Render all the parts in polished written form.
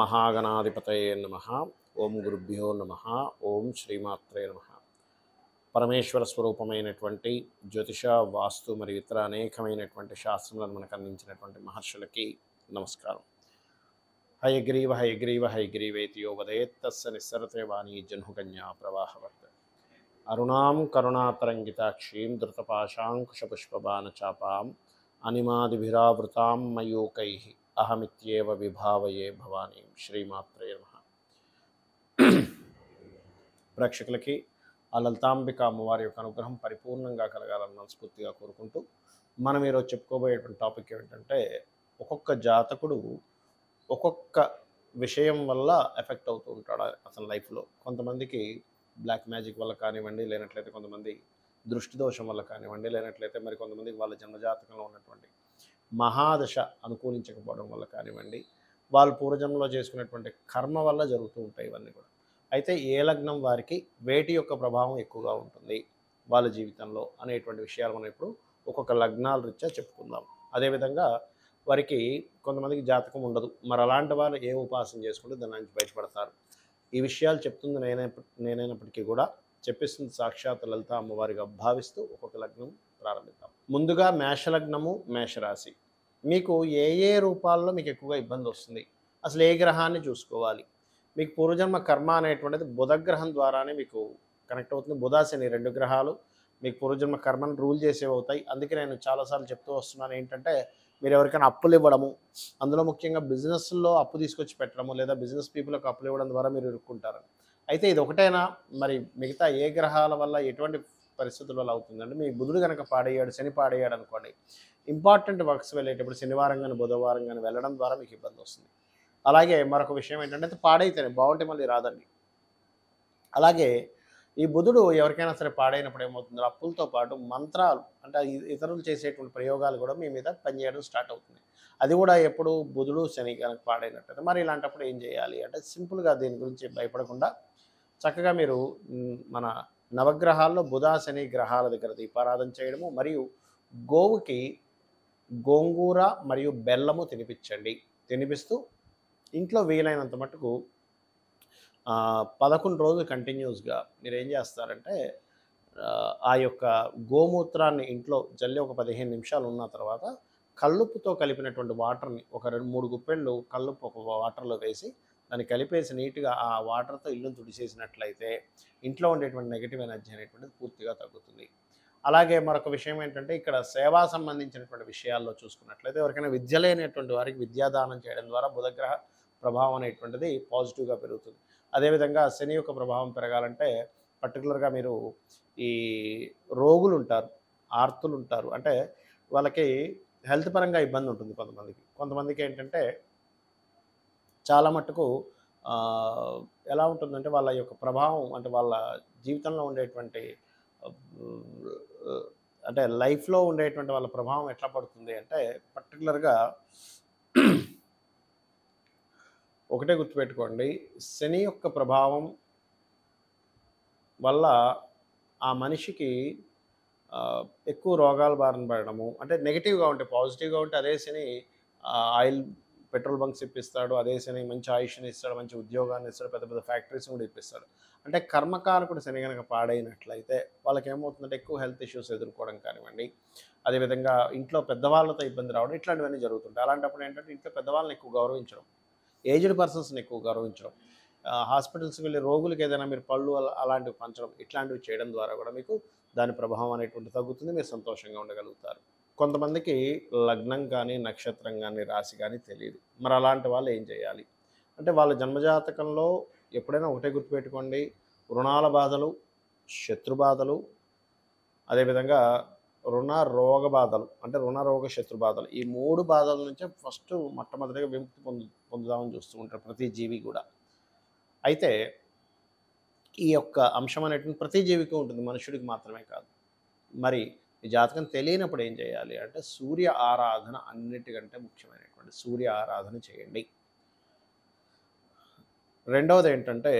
మహాగణాధిపతయే నమః. ఓం గురుభ్యో నమః. ఓం శ్రీమాత్రే నమః. పరమేశ్వర స్వరూపమైనటువంటి జ్యోతిష, వాస్తు మరియు ఇతర అనేకమైనటువంటి శాస్త్రములను మనకు అందించినటువంటి మహర్షులకి నమస్కారం. హయగ్రీవ హయగ్రీవ హయగ్రీవేతి యో వదేత్ తస్య నిస్సరతే వాణీ జహ్నుకన్యా ప్రవాహవర్త. అరుణాం కరుణాతరంగితాక్షీం ధృతపాశాంకుశపుష్పబాణచాపాం అనిమాదిభిరావృతాం మయూకైః అహమిత్యేవ విభావయే భవానీ. శ్రీమాత్రే నమః. ప్రేక్షకులకి ఆ లలితాంబిక అమ్మవారి యొక్క అనుగ్రహం పరిపూర్ణంగా కలగాలని మనస్ఫూర్తిగా కోరుకుంటూ మనం ఈరోజు చెప్పుకోబోయేటువంటి టాపిక్ ఏమిటంటే, ఒక్కొక్క జాతకుడు ఒక్కొక్క విషయం వల్ల ఎఫెక్ట్ అవుతూ ఉంటాడు అతని లైఫ్లో. కొంతమందికి బ్లాక్ మ్యాజిక్ వల్ల కానివ్వండి, లేనట్లయితే కొంతమంది దృష్టి దోషం వల్ల కానివ్వండి, లేనట్లయితే మరి కొంతమందికి వాళ్ళ జన్మజాతకంలో ఉన్నటువంటి మహాదశ అనుకూలించకపోవడం వల్ల కానివ్వండి, వాళ్ళు పూర్వజన్మలో చేసుకునేటువంటి కర్మ వల్ల జరుగుతూ ఉంటాయి ఇవన్నీ కూడా. అయితే ఏ లగ్నం వారికి వేటి యొక్క ప్రభావం ఎక్కువగా ఉంటుంది వాళ్ళ జీవితంలో అనేటువంటి విషయాలు మనం ఇప్పుడు ఒక్కొక్క లగ్నాల రీత్యా చెప్పుకుందాం. అదేవిధంగా వారికి కొంతమందికి జాతకం ఉండదు, మరి అలాంటి వారు ఏ ఉపాసన చేసుకుంటే దాని నుంచి బయటపడతారు. ఈ విషయాలు చెప్తుంది నేనైనప్పటికీ కూడా చెప్పిస్తుంది సాక్షాత్ లలిత అమ్మవారిగా భావిస్తూ ఒక్కొక్క లగ్నం ప్రారంభిద్దాం. ముందుగా మేషలగ్నము, మేషరాశి. మీకు ఏ ఏ రూపాల్లో మీకు ఎక్కువగా ఇబ్బంది వస్తుంది, అసలు ఏ గ్రహాన్ని చూసుకోవాలి? మీకు పూర్వజన్మ కర్మ అనేటువంటిది బుధగ్రహం ద్వారానే మీకు కనెక్ట్ అవుతుంది. బుధ శని రెండు గ్రహాలు మీకు పూర్వజన్మ కర్మను రూల్ చేసేవి అవుతాయి. అందుకే నేను చాలాసార్లు చెప్తూ వస్తున్నాను ఏంటంటే, మీరు ఎవరికైనా అప్పులు ఇవ్వడము, అందులో ముఖ్యంగా బిజినెస్లో అప్పు తీసుకొచ్చి పెట్టడము, లేదా బిజినెస్ పీపుల్కి అప్పులు ఇవ్వడం ద్వారా మీరు ఇరుక్కుంటారు. అయితే ఇది ఒకటేనా, మరి మిగతా ఏ గ్రహాల వల్ల ఎటువంటి పరిస్థితుల వల్ల అవుతుందంటే, మీ బుధుడు కనుక పాడయ్యాడు, శని పాడయ్యాడు అనుకోండి, ఇంపార్టెంట్ వర్క్స్ వెళ్ళేటప్పుడు శనివారం కానీ బుధవారం కానీ వెళ్ళడం ద్వారా మీకు ఇబ్బంది వస్తుంది. అలాగే మరొక విషయం ఏంటంటే, పాడైతేనే బాగుంటే మళ్ళీ రాదండి. అలాగే ఈ బుధుడు ఎవరికైనా సరే పాడైనప్పుడు ఏమవుతుంది, అప్పులతో పాటు మంత్రాలు అంటే ఇతరులు చేసేటువంటి ప్రయోగాలు కూడా మీ మీద పనిచేయడం స్టార్ట్ అవుతుంది. అది కూడా ఎప్పుడు బుధుడు శని కనుక పాడైనట్టయితే. మరి ఇలాంటప్పుడు ఏం చేయాలి అంటే, సింపుల్గా దీని గురించి భయపడకుండా చక్కగా మీరు మన నవగ్రహాల్లో బుధ శని గ్రహాల దగ్గర దీపారాధన చేయడము, మరియు గోవుకి గోంగూర మరియు బెల్లము తినిపించండి. తినిపిస్తూ ఇంట్లో వీలైనంత మటుకు 11 రోజులు కంటిన్యూస్గా మీరు ఏం చేస్తారంటే, ఆ యొక్క గోమూత్రాన్ని ఇంట్లో జల్లి ఒక 15 నిమిషాలు ఉన్న తర్వాత కల్లుప్పుతో కలిపినటువంటి వాటర్ని ఒక 2-3 గుప్పెళ్ళు కల్లుప్పు ఒక వాటర్లో వేసి దాన్ని కలిపేసి నీట్గా ఆ వాటర్తో ఇల్లును తుడిచేసినట్లయితే ఇంట్లో ఉండేటువంటి నెగిటివ్ ఎనర్జీ అనేటువంటిది పూర్తిగా తగ్గుతుంది. అలాగే మరొక విషయం ఏంటంటే, ఇక్కడ సేవా సంబంధించినటువంటి విషయాల్లో చూసుకున్నట్లయితే ఎవరికైనా విద్య లేనటువంటి వారికి విద్యాదానం చేయడం ద్వారా బుధగ్రహ ప్రభావం అనేటువంటిది పాజిటివ్గా పెరుగుతుంది. అదేవిధంగా శని యొక్క ప్రభావం పెరగాలంటే పర్టికులర్గా మీరు ఈ రోగులు ఉంటారు, ఆర్తులు ఉంటారు, అంటే వాళ్ళకి హెల్త్ పరంగా ఇబ్బంది ఉంటుంది. కొంతమందికి ఏంటంటే చాలా మట్టుకు ఎలా ఉంటుందంటే, వాళ్ళ యొక్క ప్రభావం అంటే వాళ్ళ జీవితంలో ఉండేటువంటి అంటే లైఫ్లో ఉండేటువంటి వాళ్ళ ప్రభావం ఎట్లా పడుతుంది అంటే, పర్టికులర్గా ఒకటే గుర్తుపెట్టుకోండి, శని యొక్క ప్రభావం వల్ల ఆ మనిషికి ఎక్కువ రోగాల బారిన పడడము, అంటే నెగిటివ్గా ఉంటే. పాజిటివ్గా ఉంటే అదే శని ఆయిల్ పెట్రోల్ బంక్స్ ఇప్పిస్తాడు, అదే శని మంచి ఆయుష్ని ఇస్తాడు, మంచి ఉద్యోగాన్ని ఇస్తాడు, పెద్ద పెద్ద ఫ్యాక్టరీస్ కూడా ఇప్పిస్తాడు. అంటే కర్మకారకుడు శని కనుక పాడైనట్లయితే వాళ్ళకి ఏమవుతుందంటే ఎక్కువ హెల్త్ ఇష్యూస్ ఎదుర్కోవడం కానివ్వండి, అదేవిధంగా ఇంట్లో పెద్దవాళ్ళతో ఇబ్బంది రావడం, ఇట్లాంటివన్నీ జరుగుతుంటాయి. అలాంటప్పుడు ఏంటంటే ఇంట్లో పెద్దవాళ్ళని ఎక్కువ గౌరవించడం, ఏజ్డ్ పర్సన్స్ని ఎక్కువ గౌరవించడం, హాస్పిటల్స్కి వెళ్ళి రోగులకి ఏదైనా మీరు పళ్ళు అలాంటివి పంచడం, ఇట్లాంటివి చేయడం ద్వారా కూడా మీకు దాని ప్రభావం అనేటువంటి తగ్గుతుంది. మీరు సంతోషంగా ఉండగలుగుతారు. కొంతమందికి లగ్నం కానీ నక్షత్రం కానీ రాశి కానీ తెలియదు. మరి అలాంటి వాళ్ళు ఏం చేయాలి అంటే, వాళ్ళ జన్మజాతకంలో ఎప్పుడైనా ఒకటే గుర్తుపెట్టుకోండి, రుణాల బాధలు, శత్రు బాధలు, అదేవిధంగా రోగ బాధలు, అంటే రుణ రోగ శత్రు బాధలు, ఈ 3 బాధల నుంచే ఫస్ట్ మొట్టమొదటిగా విముక్తి పొందుదామని చూస్తూ ఉంటారు ప్రతి జీవి కూడా. అయితే ఈ యొక్క అంశం అనేటువంటి ప్రతి జీవికి ఉంటుంది, మనుషుడికి మాత్రమే కాదు. మరి ఈ జాతకం తెలియనప్పుడు ఏం చేయాలి అంటే, సూర్య ఆరాధన అన్నిటికంటే ముఖ్యమైనటువంటి సూర్య ఆరాధన చేయండి. రెండవది ఏంటంటే,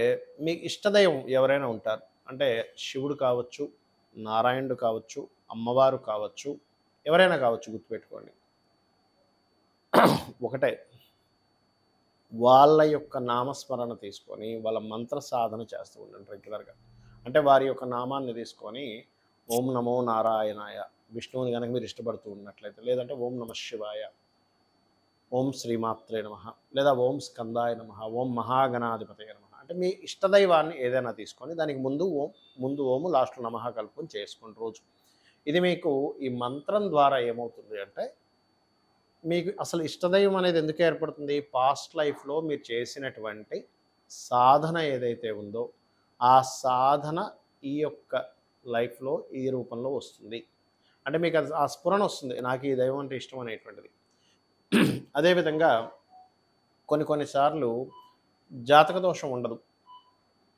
మీకు ఇష్టదైవం ఎవరైనా ఉంటారు, అంటే శివుడు కావచ్చు, నారాయణుడు కావచ్చు, అమ్మవారు కావచ్చు, ఎవరైనా కావచ్చు, గుర్తుపెట్టుకోండి. ఒకటే వాళ్ళ యొక్క నామస్మరణ తీసుకొని వాళ్ళ మంత్ర సాధన చేస్తూ ఉండండి రెగ్యులర్గా. అంటే వారి యొక్క నామాన్ని తీసుకొని ఓం నమో నారాయణాయ, విష్ణువుని కనుక మీరు ఇష్టపడుతూ ఉన్నట్లయితే, లేదంటే ఓం నమ శివాయ, ఓం శ్రీమాత్రే నమ, లేదా ఓం స్కందాయ నమ, ఓం మహాగణాధిపతయ నమ, అంటే మీ ఇష్టదైవాన్ని ఏదైనా తీసుకొని దానికి ముందు ఓము లాస్ట్లో నమః కలుపుకొని చేసుకోండి రోజు. ఇది మీకు ఈ మంత్రం ద్వారా ఏమవుతుంది అంటే, మీకు అసలు ఇష్టదైవం అనేది ఎందుకు ఏర్పడుతుంది? పాస్ట్ లైఫ్లో మీరు చేసినటువంటి సాధన ఏదైతే ఉందో ఆ సాధన ఈ యొక్క లైఫ్లో ఈ రూపంలో వస్తుంది. అంటే మీకు అది ఆ స్ఫురణ వస్తుంది, నాకు ఈ దైవం అంటే ఇష్టం అనేటువంటిది. అదేవిధంగా కొన్నిసార్లు జాతక దోషం ఉండదు.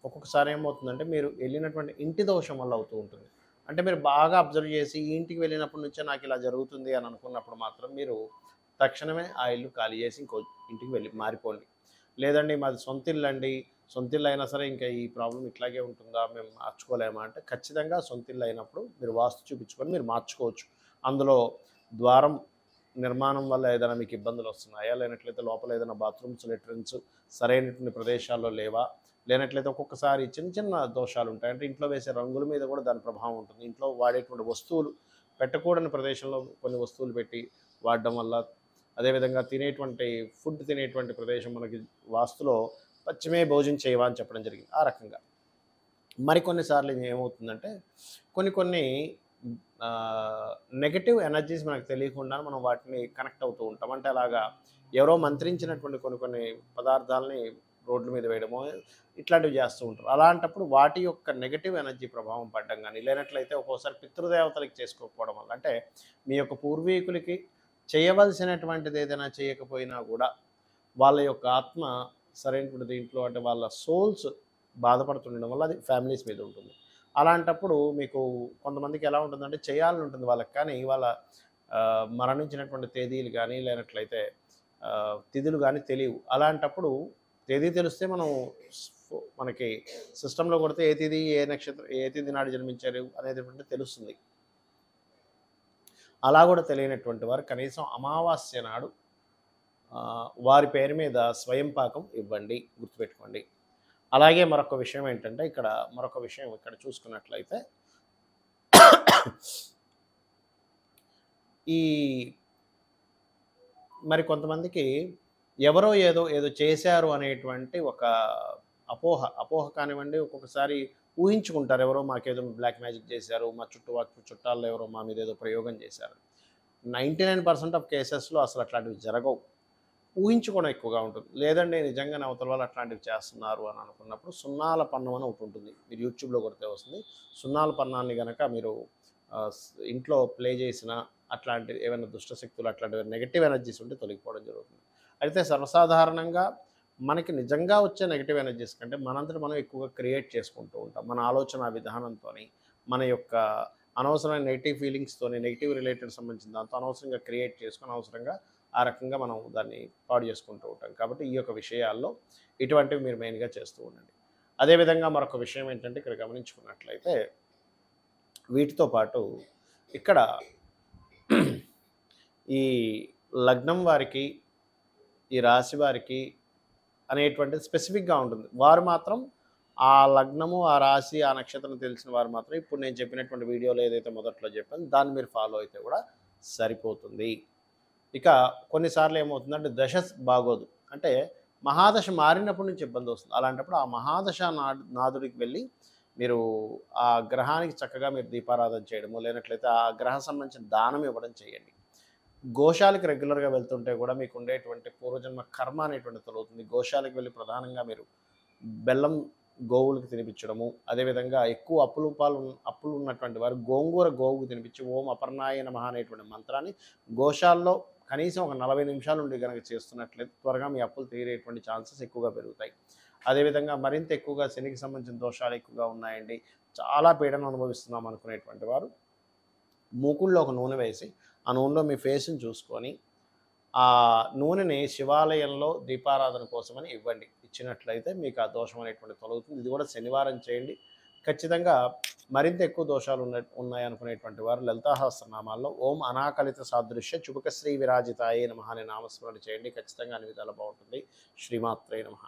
ఒక్కొక్కసారి ఏమవుతుందంటే మీరు వెళ్ళినటువంటి ఇంటి దోషం వల్ల అవుతూ ఉంటుంది. అంటే మీరు బాగా అబ్జర్వ్ చేసి ఈ ఇంటికి వెళ్ళినప్పటి నుంచే నాకు ఇలా జరుగుతుంది అని అనుకున్నప్పుడు మాత్రం మీరు తక్షణమే ఆ ఇల్లు ఖాళీ చేసి ఇంకో ఇంటికి వెళ్ళి మారిపోండి. లేదండి మాది సొంత ఇల్లు అండి, సొంత ఇల్లు అయినా సరే ఇంకా ఈ ప్రాబ్లం ఇట్లాగే ఉంటుందా, మేము మార్చుకోలేమా అంటే, ఖచ్చితంగా సొంత ఇల్లు అయినప్పుడు మీరు వాస్తు చూపించుకొని మీరు మార్చుకోవచ్చు. అందులో ద్వారం నిర్మాణం వల్ల ఏదైనా మీకు ఇబ్బందులు వస్తున్నాయా, లేనట్లయితే లోపల ఏదైనా బాత్రూమ్స్ లెట్రిన్స్ సరైనటువంటి ప్రదేశాల్లో లేవా, లేనట్లయితే ఒక్కొక్కసారి చిన్న చిన్న దోషాలు ఉంటాయి. అంటే ఇంట్లో వేసే రంగుల మీద కూడా దాని ప్రభావం ఉంటుంది. ఇంట్లో వాడేటువంటి వస్తువులు పెట్టకూడని ప్రదేశంలో కొన్ని వస్తువులు పెట్టి వాడడం వల్ల, అదేవిధంగా ఫుడ్ తినేటువంటి ప్రదేశం మనకి వాస్తులో పశ్చిమే భోజనం చేయవా అని చెప్పడం జరిగింది. ఆ రకంగా మరికొన్నిసార్లు ఏమవుతుందంటే కొన్ని నెగటివ్ ఎనర్జీస్ మనకు తెలియకుండా మనం వాటిని కనెక్ట్ అవుతూ ఉంటాం. అంటే అలాగా ఎవరో మంత్రించినటువంటి కొన్ని పదార్థాలని రోడ్ల మీద వేయడమో ఇట్లాంటివి చేస్తూ ఉంటారు. అలాంటప్పుడు వాటి యొక్క నెగటివ్ ఎనర్జీ ప్రభావం పడడం కానీ, లేనట్లయితే ఒక్కోసారి పితృదేవతలకి చేసుకోకపోవడం వల్ల, అంటే మీ యొక్క పూర్వీకులకి చేయవలసినటువంటిది ఏదైనా చేయకపోయినా కూడా వాళ్ళ యొక్క ఆత్మ సరైనటువంటి దీంట్లో, అంటే వాళ్ళ సోల్స్ బాధపడుతుండడం వల్ల అది ఫ్యామిలీస్ మీద ఉంటుంది. అలాంటప్పుడు మీకు కొంతమందికి ఎలా ఉంటుందంటే చేయాలని ఉంటుంది వాళ్ళకి, కానీ వాళ్ళ మరణించినటువంటి తేదీలు కానీ, లేనట్లయితే తిథులు కానీ తెలియవు. అలాంటప్పుడు తేదీ తెలిస్తే మనకి సిస్టంలో కొడితే ఏ తేదీ ఏ నక్షత్రం ఏ తేదీ నాడు జన్మించారు అనేటువంటి తెలుస్తుంది. అలా కూడా తెలియనటువంటి వారు కనీసం అమావాస్య నాడు వారి పేరు మీద స్వయం పాకం ఇవ్వండి, గుర్తుపెట్టుకోండి. అలాగే మరొక విషయం ఏంటంటే, ఇక్కడ చూసుకున్నట్లయితే ఈ మరి కొంతమందికి ఎవరో ఏదో చేశారు అనేటువంటి ఒక అపోహ కానివ్వండి, ఒక్కొక్కసారి ఊహించుకుంటారు, ఎవరో మాకేదో బ్లాక్ మ్యాజిక్ చేశారు, మా చుట్టాల్లో ఎవరో మా మీద ఏదో ప్రయోగం చేశారు. 99% ఆఫ్ కేసెస్లో అసలు అట్లాంటివి జరగవు. ఊహించుకోవడం ఎక్కువగా ఉంటుంది. లేదండి నిజంగానే అవతల వాళ్ళు అట్లాంటివి చేస్తున్నారు అని అనుకున్నప్పుడు సున్నాల పన్నం అని ఒకటి ఉంటుంది. మీరు యూట్యూబ్లో కొడితే వస్తుంది. సున్నాల పన్నాన్ని కనుక మీరు ఇంట్లో ప్లే చేసిన అట్లాంటి ఏమైనా దుష్టశక్తులు, అట్లాంటి నెగిటివ్ ఎనర్జీస్ ఉంటే తొలగిపోవడం జరుగుతుంది. అయితే సర్వసాధారణంగా మనకి నిజంగా వచ్చే నెగిటివ్ ఎనర్జీస్ కంటే మనంతట మనం ఎక్కువగా క్రియేట్ చేసుకుంటూ ఉంటాం. మన ఆలోచన విధానంతో, మన యొక్క అనవసరమైన నెగిటివ్ ఫీలింగ్స్తోని, నెగిటివ్ రిలేటెడ్ సంబంధించిన దాంతో అనవసరంగా క్రియేట్ చేసుకొని అనవసరంగా ఆ రకంగా మనం దాన్ని పాడు చేసుకుంటూ ఉంటాం. కాబట్టి ఈ యొక్క విషయాల్లో ఇటువంటివి మీరు మెయిన్గా చేస్తూ ఉండండి. అదేవిధంగా మరొక విషయం ఏంటంటే, ఇక్కడ గమనించుకున్నట్లయితే వీటితో పాటు ఇక్కడ ఈ లగ్నం వారికి, ఈ రాశి వారికి అనేటువంటిది స్పెసిఫిక్గా ఉంటుంది. వారు మాత్రం ఆ లగ్నము, ఆ రాశి, ఆ నక్షత్రం తెలిసిన వారు మాత్రం ఇప్పుడు నేను చెప్పినటువంటి వీడియోలో ఏదైతే మొదట్లో చెప్పాను దాన్ని మీరు ఫాలో అయితే కూడా సరిపోతుంది. ఇక కొన్నిసార్లు ఏమవుతుందంటే దశ బాగోదు, అంటే మహాదశ మారినప్పటి నుంచి ఇబ్బంది వస్తుంది. అలాంటప్పుడు ఆ మహాదశ నాదుడికి వెళ్ళి మీరు ఆ గ్రహానికి చక్కగా మీరు దీపారాధన చేయడము, లేనట్లయితే ఆ గ్రహ సంబంధించిన దానం ఇవ్వడం చేయండి. గోశాలకు రెగ్యులర్గా వెళ్తుంటే కూడా మీకు ఉండేటువంటి పూర్వజన్మ కర్మ అనేటువంటి తొలగుతుంది. గోశాలకు వెళ్ళి ప్రధానంగా మీరు బెల్లం గోవులకు తినిపించడము, అదేవిధంగా ఎక్కువ అప్పులు ఉన్నటువంటి వారు గోవుకు తినిపించి ఓం అపర్ణాయ నమః అనేటువంటి మంత్రాన్ని గోశాలలో కనీసం ఒక 40 నిమిషాల నుండి కనుక చేస్తున్నట్లయితే త్వరగా మీ అప్పులు తీరేటువంటి ఛాన్సెస్ ఎక్కువగా పెరుగుతాయి. అదేవిధంగా మరింత ఎక్కువగా శనికి సంబంధించిన దోషాలు ఎక్కువగా ఉన్నాయండి, చాలా పీడన అనుభవిస్తున్నాం అనుకునేటువంటి వారు మూకుల్లో ఒక నూనె వేసి ఆ నూనెలో మీ ఫేస్ని చూసుకొని ఆ నూనెని శివాలయంలో దీపారాధన కోసమని ఇవ్వండి. ఇచ్చినట్లయితే మీకు ఆ దోషం అనేటువంటి తొలగుతుంది. ఇది కూడా శనివారం చేయండి. ఖచ్చితంగా మరింత ఎక్కువ దోషాలు ఉన్నాయనుకునేటువంటి వారు లలితాసహస్రనామాల్లో ఓం అనాకలిత సాదృశ్య చుబుక శ్రీ విరాజితాయే నమః అనే నామస్మరణ చేయండి. ఖచ్చితంగా అన్ని విధాలా బాగుంటుంది. శ్రీమాత్రే నమః.